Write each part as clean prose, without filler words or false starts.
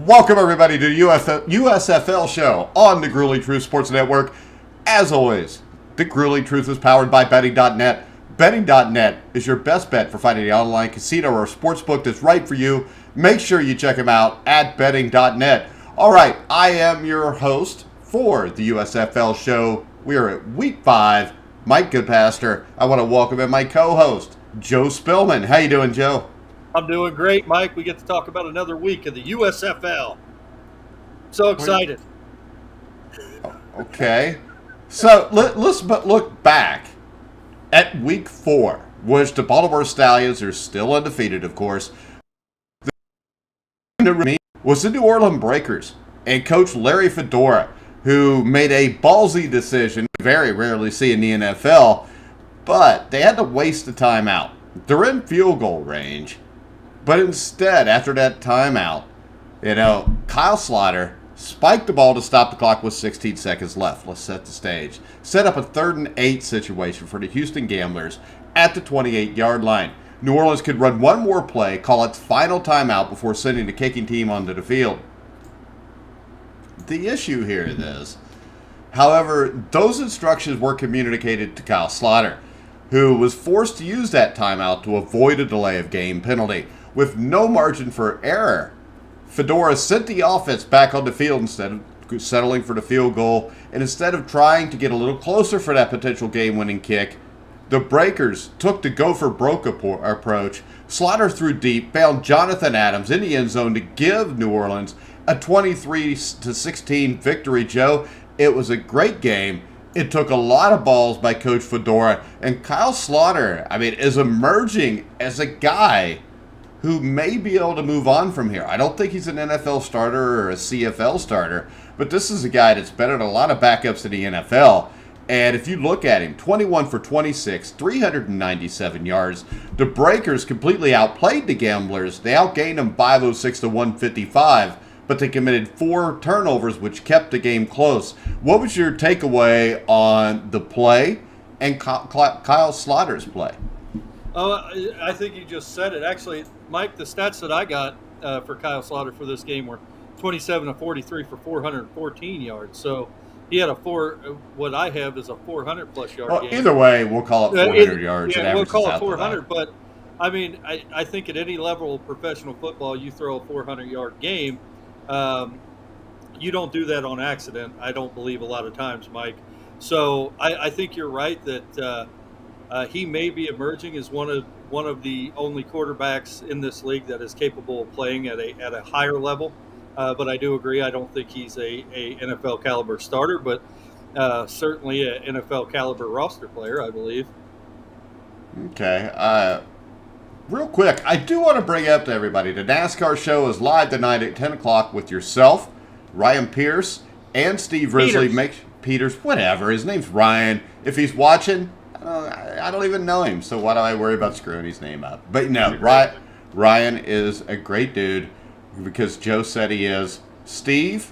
Welcome, everybody, to the USFL Show on the Grueling Truth Sports Network. As always, the Grueling Truth is powered by Betting.net. Betting.net is your best bet for finding an online casino or sportsbook that's right for you. Make sure you check them out at Betting.net. All right, I am your host for the USFL Show. We are at Week 5. Mike Goodpaster. I want to welcome in my co-host, Joe Spilman. How you doing, Joe? I'm doing great, Mike. We get to talk about another week of the USFL. So excited. Okay. So let's look back at Week 4, which the Baltimore Stallions are still undefeated, of course. The was the New Orleans Breakers and Coach Larry Fedora, who made a ballsy decision we very rarely see in the NFL, but they had to waste the timeout. They're in field goal range. But instead, after that timeout, Kyle Slaughter spiked the ball to stop the clock with 16 seconds left. Let's set the stage. Set up a 3rd and 8 situation for the Houston Gamblers at the 28-yard line. New Orleans could run one more play, call its final timeout before sending the kicking team onto the field. The issue here is, however, those instructions were communicated to Kyle Slaughter, who was forced to use that timeout to avoid a delay of game penalty. With no margin for error, Fedora sent the offense back on the field instead of settling for the field goal. And instead of trying to get a little closer for that potential game-winning kick, the Breakers took the go-for-broke approach. Slaughter threw deep, found Jonathan Adams in the end zone to give New Orleans a 23-16 victory, Joe. It was a great game. It took a lot of balls by Coach Fedora. And Kyle Slaughter, is emerging as a guy who may be able to move on from here. I don't think he's an NFL starter or a CFL starter, but this is a guy that's better than a lot of backups in the NFL. And if you look at him, 21 for 26, 397 yards. The Breakers completely outplayed the Gamblers. They outgained them 506 to 155, but they committed 4 turnovers, which kept the game close. What was your takeaway on the play and Kyle Slaughter's play? I think you just said it. Actually, Mike, the stats that I got for Kyle Slaughter for this game were 27 of 43 for 414 yards. So he had what I have is a 400-plus yard game. Either way, we'll call it 400 yards. Yeah, we'll call it 400. But, I think at any level of professional football, you throw a 400-yard game. You don't do that on accident, I don't believe, a lot of times, Mike. So I think you're right that he may be emerging as one of the only quarterbacks in this league that is capable of playing at a higher level. But I do agree. I don't think he's a NFL caliber starter, but certainly an NFL caliber roster player, I believe. Okay. Real quick, I do want to bring up to everybody, the NASCAR show is live tonight at 10 o'clock with yourself, Ryan Pierce, and Steve Risley. Peters, whatever. His name's Ryan. If he's watching, I don't even know him, so why do I worry about screwing his name up? But no, Ryan is a great dude because Joe said he is. Steve,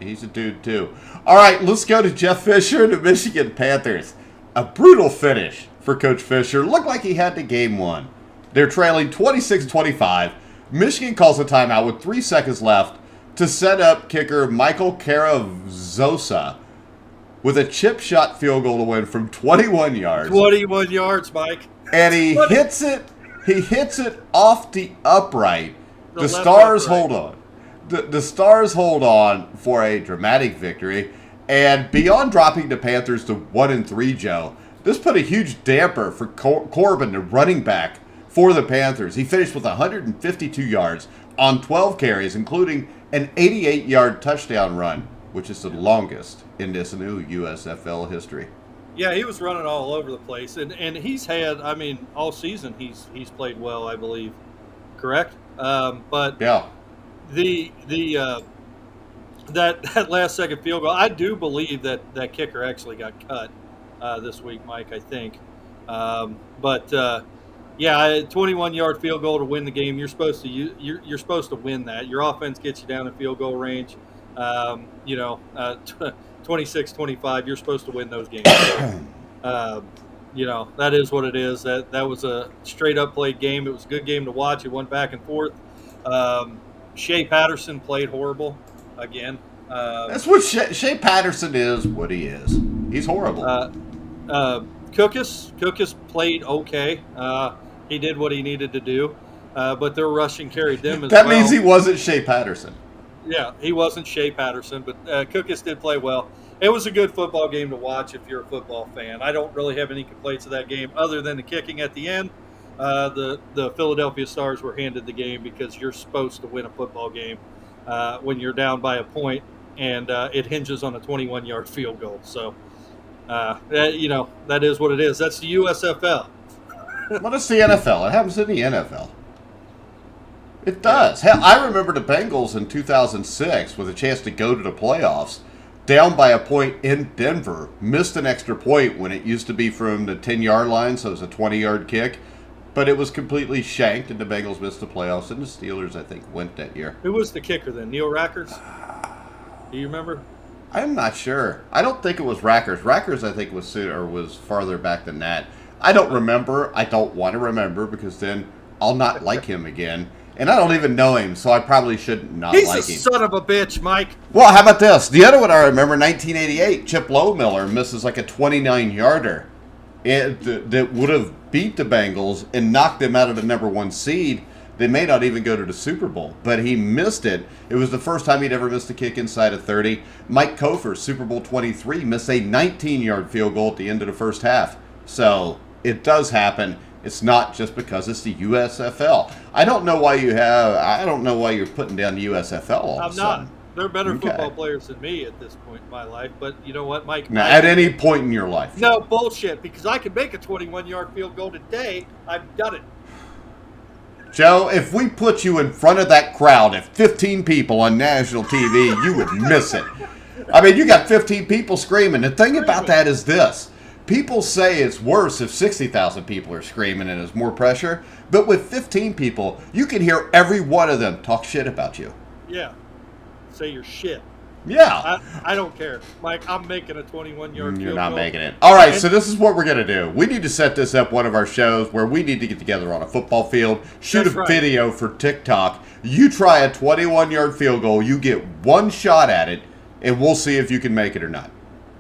he's a dude too. All right, let's go to Jeff Fisher and the Michigan Panthers. A brutal finish for Coach Fisher. Looked like he had the game won. They're trailing 26-25. Michigan calls a timeout with 3 seconds left to set up kicker Michael Caravazosa with a chip shot field goal to win from 21 yards. 21 yards, Mike. And he hits it. He hits it off the upright. The Stars hold on. The Stars hold on for a dramatic victory. And beyond dropping the Panthers to 1-3, Joe, this put a huge damper for Corbin, the running back for the Panthers. He finished with 152 yards on 12 carries, including an 88-yard touchdown run, which is the longest in this new USFL history. Yeah, he was running all over the place, and he's had, all season he's played well, I believe. Correct? But yeah, that last second field goal, I do believe that kicker actually got cut this week, Mike. I think, yeah, a 21-yard field goal to win the game. You're supposed to win that. Your offense gets you down in field goal range. 26-25. You're supposed to win those games. That is what it is. That was a straight up played game. It was a good game to watch. It went back and forth. Shea Patterson played horrible again. That's what Shea Patterson is. What he is. He's horrible. Cookus played okay. He did what he needed to do, but their rushing carried them as that well. means he wasn't Shea Patterson. Yeah, he wasn't Shea Patterson, but Cookus did play well. It was a good football game to watch if you're a football fan. I don't really have any complaints of that game other than the kicking at the end. The Philadelphia Stars were handed the game because you're supposed to win a football game when you're down by a point, and it hinges on a 21-yard field goal. So, that is what it is. That's the USFL. Well, it's the NFL. It happens in the NFL. It does. Hell, I remember the Bengals in 2006 with a chance to go to the playoffs, down by a point in Denver, missed an extra point when it used to be from the 10-yard line, so it was a 20-yard kick. But it was completely shanked, and the Bengals missed the playoffs, and the Steelers, I think, went that year. Who was the kicker then? Neil Rackers? Do you remember? I'm not sure. I don't think it was Rackers. Rackers, I think, was farther back than that. I don't remember. I don't want to remember because then I'll not like him again. And I don't even know him, so I probably should not like him. He's a son of a bitch, Mike. Well, how about this? The other one I remember, 1988, Chip Lowmiller misses like a 29-yarder that would have beat the Bengals and knocked them out of the number 1 seed. They may not even go to the Super Bowl, but he missed it. It was the first time he'd ever missed a kick inside of 30. Mike Kofer, Super Bowl 23, missed a 19-yard field goal at the end of the first half. So it does happen. It's not just because it's the USFL. I don't know why you're putting down the USFL all of a sudden. I'm not. They're better football players than me at this point in my life. But you know what, Mike? Now, at any point in your life. No, bullshit. Because I can make a 21-yard field goal today. I've done it. Joe, if we put you in front of that crowd of 15 people on national TV, you would miss it. I mean, you got 15 people screaming. The thing about that is this. People say it's worse if 60,000 people are screaming and there's more pressure. But with 15 people, you can hear every one of them talk shit about you. Yeah. Say your shit. Yeah. I don't care. Mike, I'm making a 21-yard field goal. You're not making it. All right, so this is what we're going to do. We need to set this up one of our shows where we need to get together on a football field, shoot a video for TikTok. You try a 21-yard field goal. You get one shot at it, and we'll see if you can make it or not.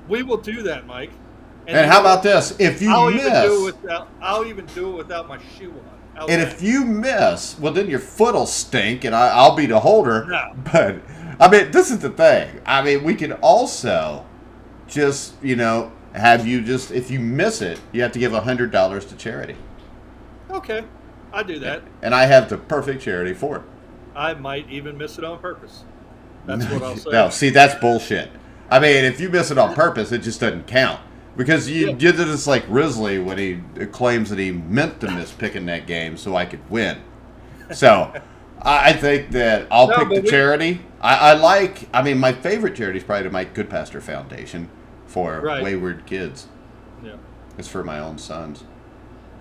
We will do that, Mike. And how about this? If you miss... I'll even do it without my shoe on. And if you miss, well, then your foot will stink, and I'll be the holder. No. But... I mean, this is the thing. I mean, we can also just, have you just, if you miss it, you have to give $100 to charity. Okay. I do that. And I have the perfect charity for it. I might even miss it on purpose. That's what I'll say. No, see, that's bullshit. I mean, if you miss it on purpose, it just doesn't count. Because you did this like Risley when he claims that he meant to miss picking that game so I could win. So... I think that I'll pick the charity. I mean, my favorite charity is probably the Mike Goodpaster Foundation for wayward kids. Yeah. It's for my own sons.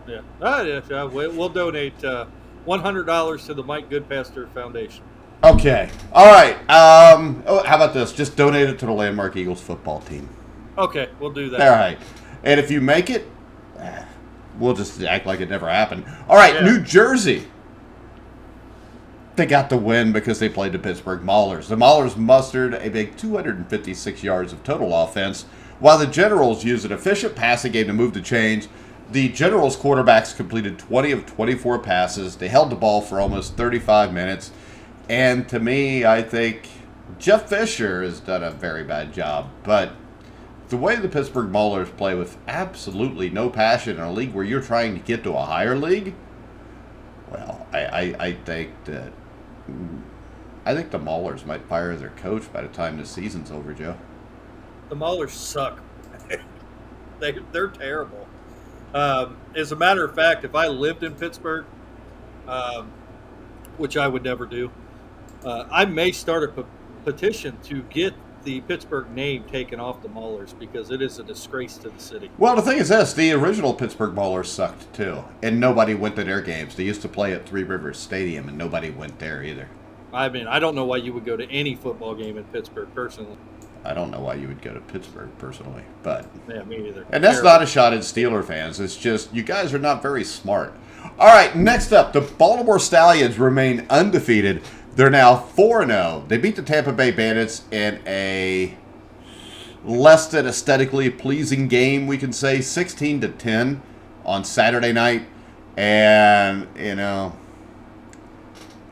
Yeah. We'll donate $100 to the Mike Goodpaster Foundation. Okay. All right. How about this? Just donate it to the Landmark Eagles football team. Okay, we'll do that. All right. And if you make it, we'll just act like it never happened. All right, New Jersey. They got the win because they played the Pittsburgh Maulers. The Maulers mustered a big 256 yards of total offense, while the Generals used an efficient passing game to move the chains. The Generals quarterbacks completed 20 of 24 passes. They held the ball for almost 35 minutes. And to me, I think Jeff Fisher has done a very bad job. But the way the Pittsburgh Maulers play with absolutely no passion in a league where you're trying to get to a higher league, well, I think that... I think the Maulers might fire their coach by the time the season's over, Joe. The Maulers suck. They're terrible. As a matter of fact, if I lived in Pittsburgh, which I would never do, I may start a petition to get the Pittsburgh name taken off the Maulers because it is a disgrace to the city. Well, the thing is this, the original Pittsburgh Maulers sucked too, and nobody went to their games. They used to play at Three Rivers Stadium, and nobody went there either. I mean, I don't know why you would go to any football game in Pittsburgh, personally. I don't know why you would go to Pittsburgh, personally, but... Yeah, me neither. And that's not a shot at Steeler fans. It's just, you guys are not very smart. All right, next up, the Baltimore Stallions remain undefeated. They're now 4-0. They beat the Tampa Bay Bandits in a less than aesthetically pleasing game, we can say, 16-10 on Saturday night. And, you know,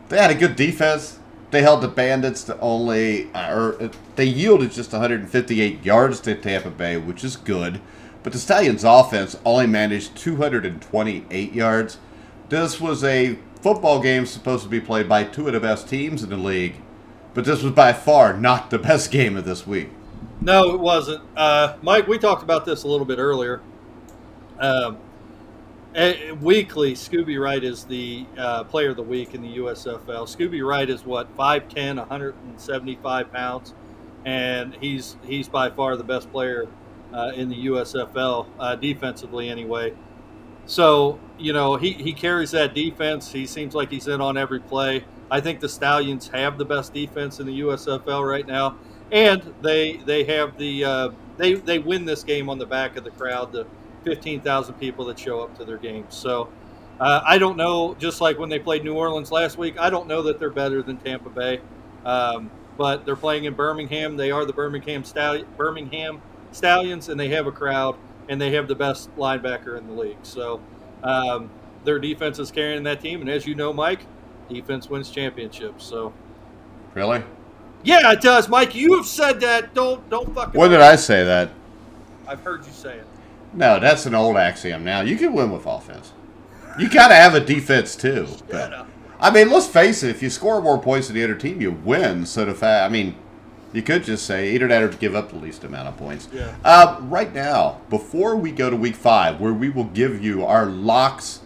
they had a good defense. They held the Bandits to only, they yielded just 158 yards to Tampa Bay, which is good. But the Stallions' offense only managed 228 yards. This was a football game supposed to be played by two of the best teams in the league. But this was by far not the best game of this week. No, it wasn't. Mike, we talked about this a little bit earlier. Weekly, Scooby Wright is the player of the week in the USFL. Scooby Wright is, 5'10", 175 pounds, and he's by far the best player in the USFL, defensively anyway. So, you know, he carries that defense. He seems like he's in on every play. I think the Stallions have the best defense in the USFL right now, and they have they win this game on the back of the crowd, the 15,000 people that show up to their games. So I don't know, just like when they played New Orleans last week, I don't know that they're better than Tampa Bay, but they're playing in Birmingham. They are the Birmingham Stallions, and they have a crowd, and they have the best linebacker in the league. So their defense is carrying that team, and as you know, Mike, defense wins championships. So Really? yeah, it does, Mike. You have said that. Don't fucking. When did I say that? I've heard you say it. No, that's an old axiom now. You can win with offense. You got to have a defense, too. But, I mean, let's face it. If you score more points than the other team, you win. So, you could just say either that or give up the least amount of points. Yeah. Right now, before we go to Week 5, where we will give you our locks,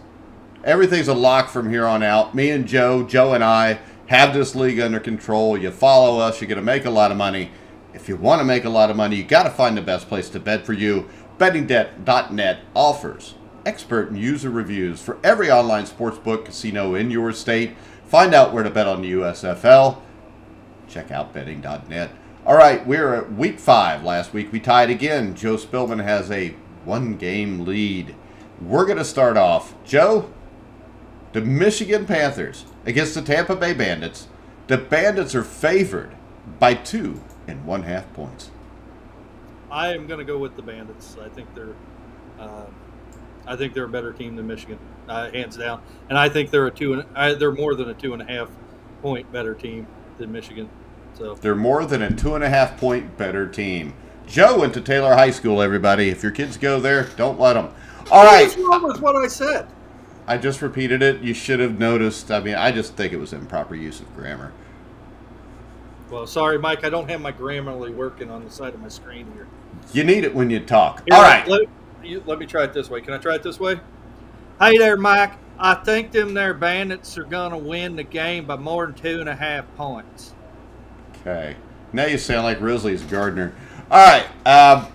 everything's a lock from here on out. Me and Joe and I have this league under control. You follow us, you're going to make a lot of money. If you want to make a lot of money, you got to find the best place to bet for you. Bettingnet offers expert and user reviews for every online sportsbook casino in your state. Find out where to bet on the USFL. Check out betting.net. All right, we're at Week 5. Last week we tied again. Joe Spilman has a 1-game lead. We're going to start off. Joe, the Michigan Panthers against the Tampa Bay Bandits. The Bandits are favored by 2.5 points. I am going to go with the Bandits. I think they're a better team than Michigan, hands down. And I think they're they're more than a 2.5 point better team than Michigan. So they're more than a 2.5 point better team. Joe went to Taylor High School. Everybody, if your kids go there, don't let them. All right. What's wrong with what I said? I just repeated it. You should have noticed. I just think it was improper use of grammar. Well, sorry, Mike. I don't have my Grammarly working on the side of my screen here. You need it when you talk. Here, all right. Let me try it this way. Can I try it this way? Hey there, Mike. I think them there Bandits are going to win the game by more than 2.5 points. Okay. Now you sound like Risley's Gardner. All right.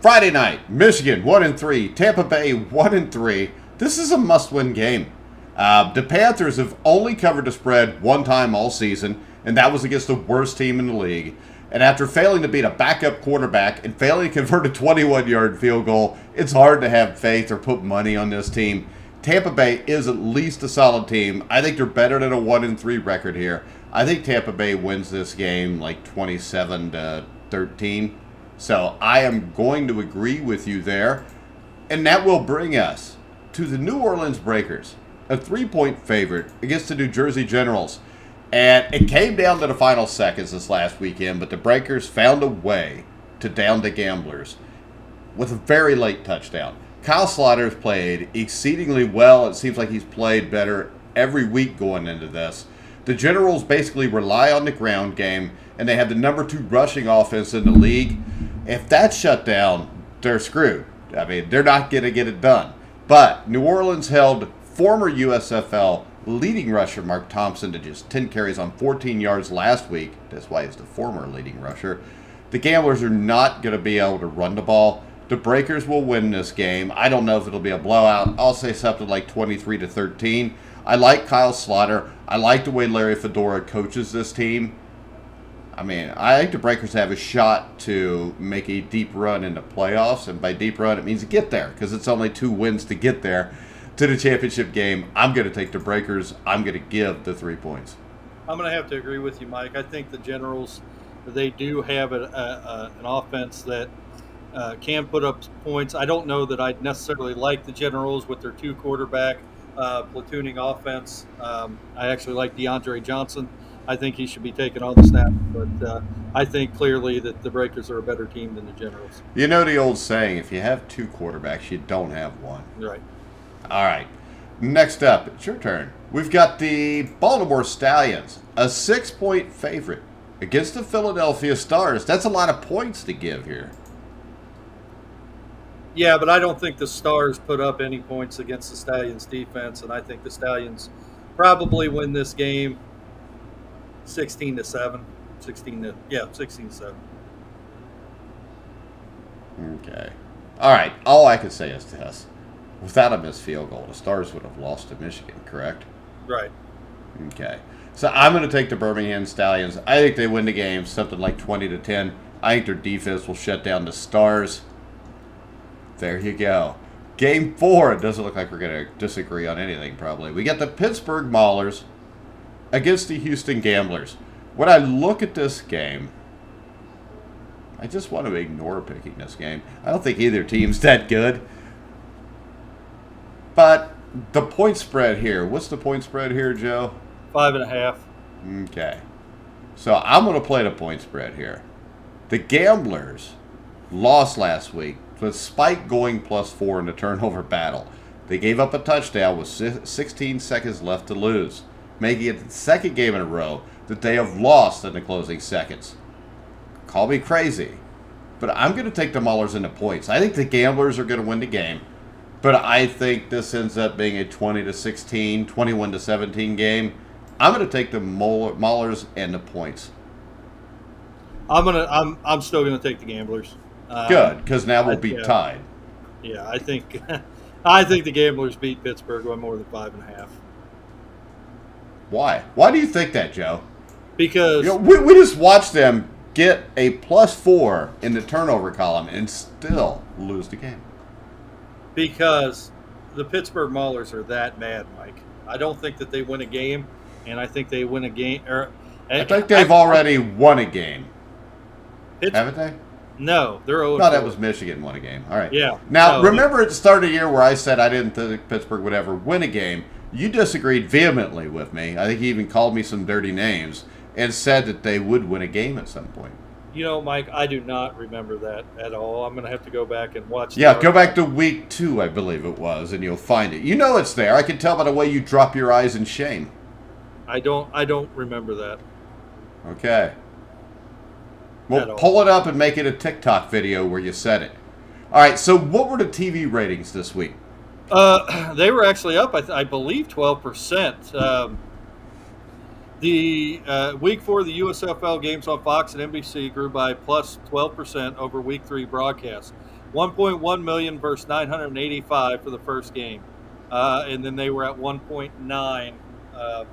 Friday night, Michigan 1-3, Tampa Bay 1-3. This is a must-win game. The Panthers have only covered the spread one time all season, and that was against the worst team in the league. And after failing to beat a backup quarterback and failing to convert a 21-yard field goal, it's hard to have faith or put money on this team. Tampa Bay is at least a solid team. I think they're better than a 1-3 record here. I think Tampa Bay wins this game like 27-13. So I am going to agree with you there. And that will bring us to the New Orleans Breakers, a 3-point favorite against the New Jersey Generals. And it came down to the final seconds this last weekend, but the Breakers found a way to down the Gamblers with a very late touchdown. Kyle Slaughter's played exceedingly well. It seems like he's played better every week going into this. The Generals basically rely on the ground game, and they have the number 2 rushing offense in the league. If that's shut down, they're screwed. They're not going to get it done. But New Orleans held former USFL leading rusher Mark Thompson to just 10 carries on 14 yards last week. That's why he's the former leading rusher. The Gamblers are not going to be able to run the ball. The Breakers will win this game. I don't know if it'll be a blowout. I'll say something like 23-13. I like Kyle Slaughter. I like the way Larry Fedora coaches this team. I think the Breakers have a shot to make a deep run in the playoffs. And by deep run, it means to get there, because it's only 2 wins to get there to the championship game. I'm going to take the Breakers. I'm going to give the 3 points. I'm going to have to agree with you, Mike. I think the Generals, they do have an offense that can put up points. I don't know that I'd necessarily like the Generals with their two quarterback platooning offense. I actually like DeAndre Johnson. I think he should be taking all the snaps, but I think clearly that the Breakers are a better team than the Generals. You know the old saying, if you have two quarterbacks, you don't have one. Right. All right. Next up, it's your turn. We've got the Baltimore Stallions, a 6-point favorite against the Philadelphia Stars. That's a lot of points to give here. Yeah, but I don't think the Stars put up any points against the Stallions defense, and I think the Stallions probably win this game 16-7. 16-7. Okay. All right. All I can say is this. Without a missed field goal, the Stars would have lost to Michigan, correct? Right. Okay. So I'm going to take the Birmingham Stallions. I think they win the game, something like 20-10. I think their defense will shut down the Stars. There you go. Game 4. It doesn't look like we're going to disagree on anything, probably. We got the Pittsburgh Maulers against the Houston Gamblers. When I look at this game, I just want to ignore picking this game. I don't think either team's that good. But the point spread here, what's the point spread here, Joe? 5.5. Okay. So I'm going to play the point spread here. The Gamblers lost last week, despite going +4 in the turnover battle. They gave up a touchdown with 16 seconds left to lose, making it the second game in a row that they have lost in the closing seconds. Call me crazy, but I'm going to take the Maulers in the points. I think the Gamblers are going to win the game, but I think this ends up being a 20-16, 21-17 game. I'm going to take the Maulers and the points. I'm still going to take the Gamblers. Good, because now we'll be tied. Yeah, I think the Gamblers beat Pittsburgh by more than 5.5. Why? Why do you think that, Joe? Because we just watched them get a +4 in the turnover column and still lose the game. Because the Pittsburgh Maulers are that bad, Mike. I don't think that they win a game, and I think they win a game. I think they've already won a game. Haven't they? No, they're 0-4. No, that was Michigan won a game. All right. Yeah. Now, remember at the start of the year where I said I didn't think Pittsburgh would ever win a game? You disagreed vehemently with me. I think you even called me some dirty names and said that they would win a game at some point. You know, Mike, I do not remember that at all. I'm going to have to go back and watch. Yeah, go back to week 2, I believe it was, and you'll find it. You know it's there. I can tell by the way you drop your eyes in shame. I don't remember that. Okay. Well, pull it up and make it a TikTok video where you said it. All right, so what were the TV ratings this week? They were actually up, I believe, 12%. The week 4 the USFL games on Fox and NBC grew by plus 12% over week 3 broadcast. 1.1 million versus 985 for the first game. And then they were at 1.9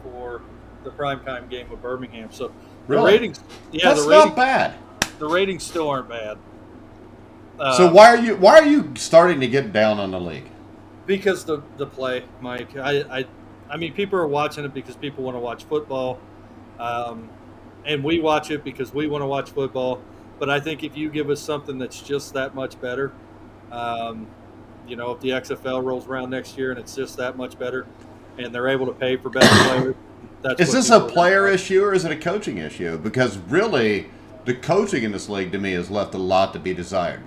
for the primetime game with Birmingham. So the ratings, that's not bad. The ratings still aren't bad. So why are you starting to get down on the league? Because the play, Mike. I mean, people are watching it because people want to watch football, and we watch it because we want to watch football. But I think if you give us something that's just that much better, if the XFL rolls around next year and it's just that much better, and they're able to pay for better players, is this a player issue or is it a coaching issue? Because really, the coaching in this league to me has left a lot to be desired.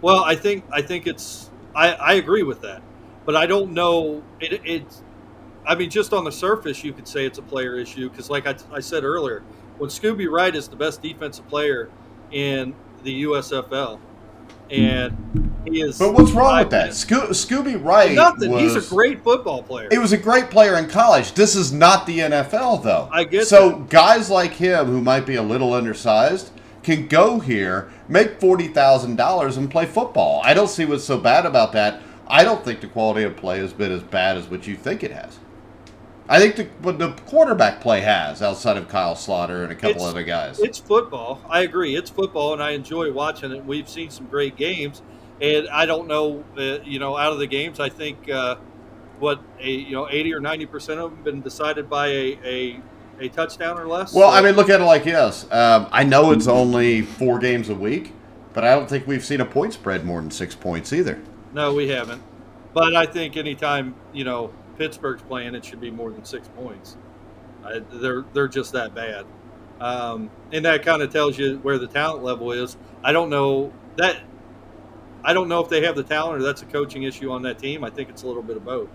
Well, I think it's. I agree with that, but I don't know. It's. I mean, just on the surface, you could say it's a player issue because, like I said earlier, when Scooby Wright is the best defensive player in the USFL, and he is. But what's wrong with that? Scooby Wright. Nothing. He's a great football player. He was a great player in college. This is not the NFL, though. I get so that. Guys like him who might be a little undersized can go here, make $40,000, and play football. I don't see what's so bad about that. I don't think the quality of play has been as bad as what you think it has. I think what the quarterback play has, outside of Kyle Slaughter and a couple other guys. It's football. I agree. It's football, and I enjoy watching it. We've seen some great games, and I don't know, out of the games, I think 80 or 90% of them have been decided by a a touchdown or less. Well, I mean, look at it like this. I know it's only 4 games a week, but I don't think we've seen a point spread more than 6 points either. No, we haven't. But I think anytime, Pittsburgh's playing, it should be more than 6 points. They're just that bad. And that kind of tells you where the talent level is. I don't know if they have the talent or that's a coaching issue on that team. I think it's a little bit of both.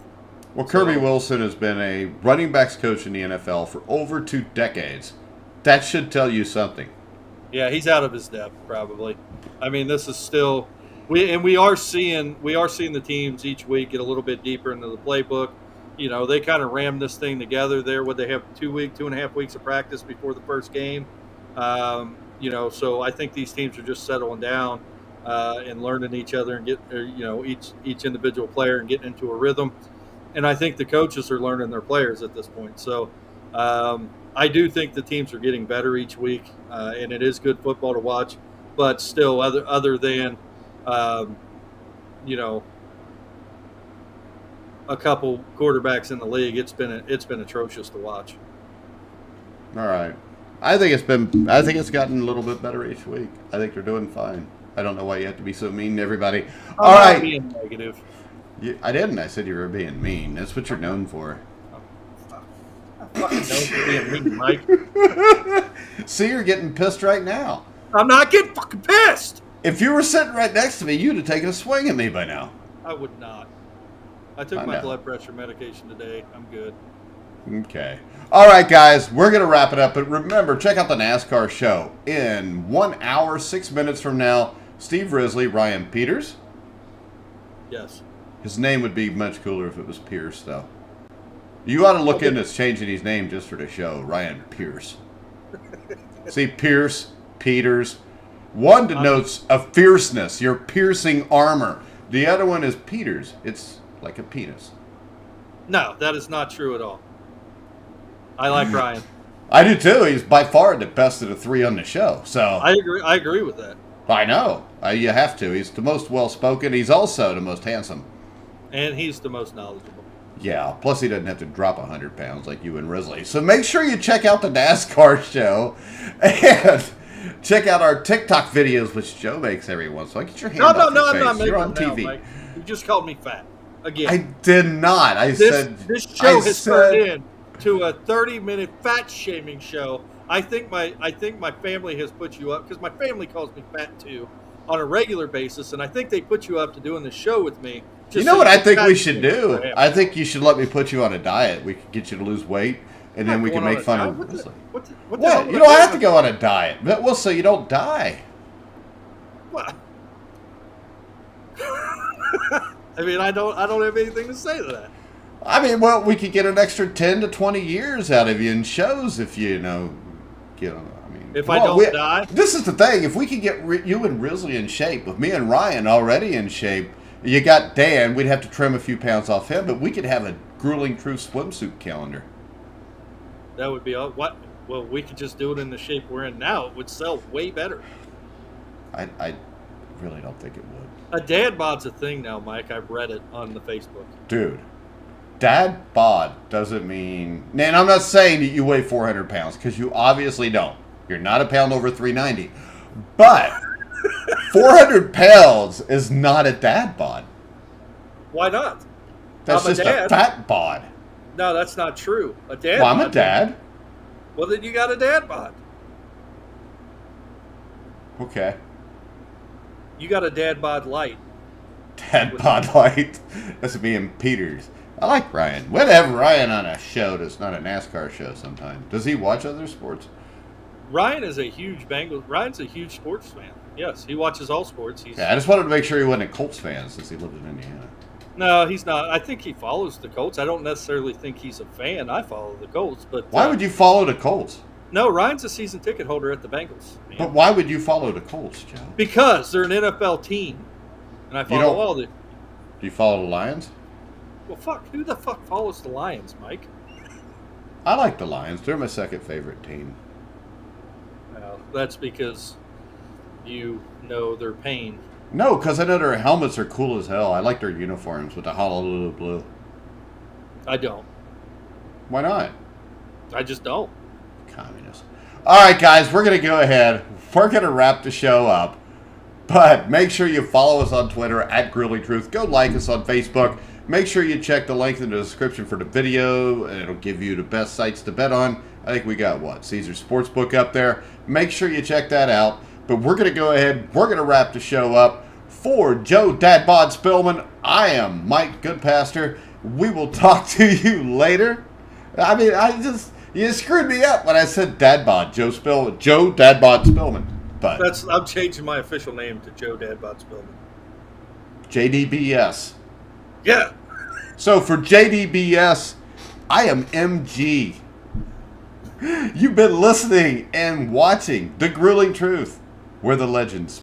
Well, Kirby Wilson has been a running backs coach in the NFL for over 2 decades. That should tell you something. Yeah, he's out of his depth, probably. I mean, this is still we are seeing the teams each week get a little bit deeper into the playbook. They kind of rammed this thing together there. Would they have 2.5 weeks of practice before the first game? So I think these teams are just settling down and learning each other and each individual player and getting into a rhythm. And I think the coaches are learning their players at this point. So I do think the teams are getting better each week, and it is good football to watch. But still, other than a couple quarterbacks in the league, it's been atrocious to watch. All right, I think it's gotten a little bit better each week. I think they're doing fine. I don't know why you have to be so mean to everybody. All right, not being negative. I didn't. I said you were being mean. That's what you're known for. I'm fucking known for being mean, Mike. See, you're getting pissed right now. I'm not getting fucking pissed. If you were sitting right next to me, you'd have taken a swing at me by now. I would not. I took my blood pressure medication today. I'm good. Okay. All right, guys. We're going to wrap it up. But remember, check out the NASCAR show. In 1 hour, 6 minutes from now, Steve Risley, Ryan Peters. Yes. His name would be much cooler if it was Pierce, though. You ought to look into changing his name just for the show. Ryan Pierce. See, Pierce, Peters. One denotes a fierceness. You're piercing armor. The other one is Peters. It's like a penis. No, that is not true at all. I like Ryan. I do too. He's by far the best of the 3 on the show. So I agree with that. I know. You have to. He's the most well-spoken. He's also the most handsome. And he's the most knowledgeable. Yeah. Plus, he doesn't have to drop 100 pounds like you and Risley. So make sure you check out the NASCAR show and check out our TikTok videos, which Joe makes every once in a while. Get your hand off your face. I'm not making You're on them TV. now, Mike. You just called me fat again. I did not. This show has turned into a 30-minute fat shaming show. I think my family has put you up because my family calls me fat too on a regular basis, and I think they put you up to doing the show with me. You know what I think we should do? I think you should let me put you on a diet. We could get you to lose weight, and then we can make fun of Risley. What? You don't have to go on a diet. Well, so you don't die. What? I mean, I don't have anything to say to that. I mean, well, we could get an extra 10 to 20 years out of you in shows if you get on. I mean, if I don't die. This is the thing. If we could get you and Risley in shape, with me and Ryan already in shape, you got Dan. We'd have to trim a few pounds off him, but we could have a Grueling Truth swimsuit calendar. That would be all. What? Well, we could just do it in the shape we're in now. It would sell way better. I really don't think it would. A dad bod's a thing now, Mike. I've read it on the Facebook. Dude, dad bod doesn't mean... And I'm not saying that you weigh 400 pounds, because you obviously don't. You're not a pound over 390. But 400 pounds is not a dad bod. Why not? That's just a fat bod. No, that's not true. A dad bod. I'm a dad. Well, then you got a dad bod. Okay. You got a dad bod light. Dad bod light. That's me and Peters. I like Ryan. We'd have Ryan on a show that's not a NASCAR show sometime. Does he watch other sports? Ryan's a huge sports fan. Yes, he watches all sports. I just wanted to make sure he wasn't a Colts fan since he lived in Indiana. No, he's not. I think he follows the Colts. I don't necessarily think he's a fan. I follow the Colts, but why would you follow the Colts? No, Ryan's a season ticket holder at the Bengals. Man. But why would you follow the Colts, Joe? Because they're an NFL team, and I follow all the. Do you follow the Lions? Well, fuck. Who the fuck follows the Lions, Mike? I like the Lions. They're my second favorite team. Well, that's because you know their pain. No, because I know their helmets are cool as hell. I like their uniforms with the Honolulu blue. I don't. Why not? I just don't. Communist. All right, guys, we're going to go ahead. We're going to wrap the show up. But make sure you follow us on Twitter at Grueling Truth. Go like us on Facebook. Make sure you check the link in the description for the video, and it'll give you the best sites to bet on. I think we got, Caesar Sportsbook up there. Make sure you check that out. But we're going to go ahead. We're going to wrap the show up. For Joe Dadbod Spilman, I am Mike Goodpaster. We will talk to you later. I mean, you screwed me up when I said Dadbod, Joe Dadbod Spilman. But I'm changing my official name to Joe Dadbod Spilman. JDBS. Yeah. So for JDBS, I am MG. You've been listening and watching The Grueling Truth, where the legends